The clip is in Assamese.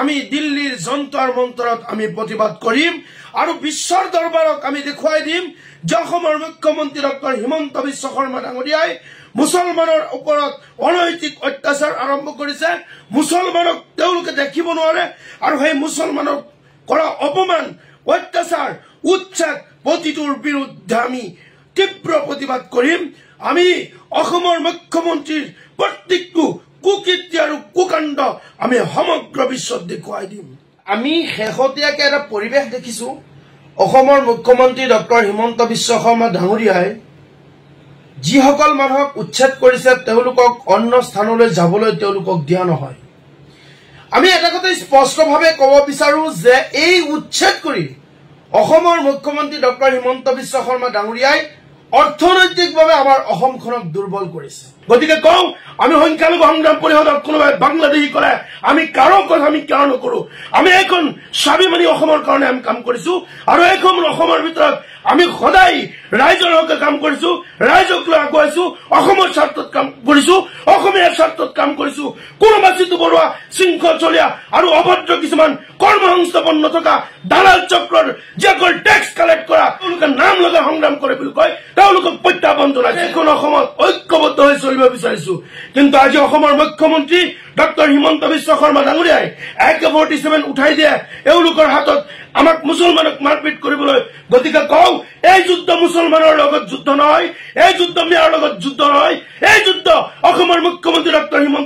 আমি দিল্লীৰ যন্তৰ মন্তৰত আমি প্ৰতিবাদ কৰিম আৰু বিশ্বৰ দৰবাৰক আমি দেখুৱাই দিম যে অসমৰ মুখ্যমন্ত্ৰী ডক্টৰ হিমন্ত বিশ্ব শৰ্মা ডাঙৰীয়াই মুছলমানৰ ওপৰত অনৈতিক অত্যাচাৰ আৰম্ভ কৰিছে। মুছলমানক তেওঁলোকে দেখিব নোৱাৰে আৰু সেই মুছলমানক কৰা অপমান অত্যাচাৰ উচ্ছেদ প্ৰতিটোৰ বিৰুদ্ধে আমি তীব্ৰ প্ৰতিবাদ কৰিম। আমি অসমৰ মুখ্যমন্ত্ৰীৰ প্ৰত্যেকটো কুকীৰ্তি আৰু কুকাণ্ড আমি সমগ্ৰ বিশ্বত দেখুৱাই দিম। আমি শেহতীয়াকৈ এটা পৰিৱেশ দেখিছো, অসমৰ মুখ্যমন্ত্ৰী ডক্টৰ হিমন্ত বিশ্ব শৰ্মা ডাঙৰীয়াই যিসকল মানুহক উচ্ছেদ কৰিছে তেওঁলোকক অন্য স্থানলৈ যাবলৈ তেওঁলোকক দিয়া নহয়। আমি এটা কথা স্পষ্টভাৱে ক'ব বিচাৰো যে এই উচ্ছেদ কৰি অসমৰ মুখ্যমন্ত্ৰী ডক্টৰ হিমন্ত বিশ্ব শৰ্মা ডাঙৰীয়াই অৰ্থনৈতিকভাৱে আমাৰ অসমখনক দুৰ্বল কৰিছে। গতিকে কওঁ, আমি সংখ্যালঘু সংগ্ৰাম পৰিষদক কোনোবাই বাংলাদেশী কৰে আমি কাৰো কথা আমি কিয় নকৰো। আমি এখন স্বাভিমানী অসমৰ কাৰণে আমি কাম কৰিছো আৰু এইখন অসমৰ ভিতৰত আমি সদায় ৰাইজৰ হকে কাম কৰিছো, ৰাইজক লৈ আগুৱাইছো, অসমৰ স্বাৰ্থত কাম কৰিছো, অসমীয়াৰ স্বাৰ্থত কাম কৰিছো। কোনোবা চিতু বৰুৱা শৃংখলচলীয়া আৰু অভদ্ৰ কিছুমান কৰ্মসংস্থাপন নথকা দালাল চক্ৰৰ যিসকল টেক্স কালেক্ট কৰা তেওঁলোকে নাম লগাই সংগ্ৰাম কৰে বুলি কয় তেওঁলোকক প্ৰত্যাহ্বান জনাইছে। এখন অসমত ঐক্যবদ্ধ হৈ চলিব বিচাৰিছো, কিন্তু আজি অসমৰ মুখ্যমন্ত্ৰী ডক্টৰ হিমন্ত বিশ্ব শৰ্মা ডাঙৰীয়াই AK-47 উঠাই দিয়ে এওঁলোকৰ হাতত আমাক মুছলমানক মাৰপিট কৰিবলৈ। গতিকে কওঁ, এই যুদ্ধ মুছলমানৰ লগত যুদ্ধ নহয়, এই যুদ্ধ মিয়াৰ লগত যুদ্ধ নহয়, এই যুদ্ধ অসমৰ মুখ্যমন্ত্ৰী ডক্টৰ হিমন্ত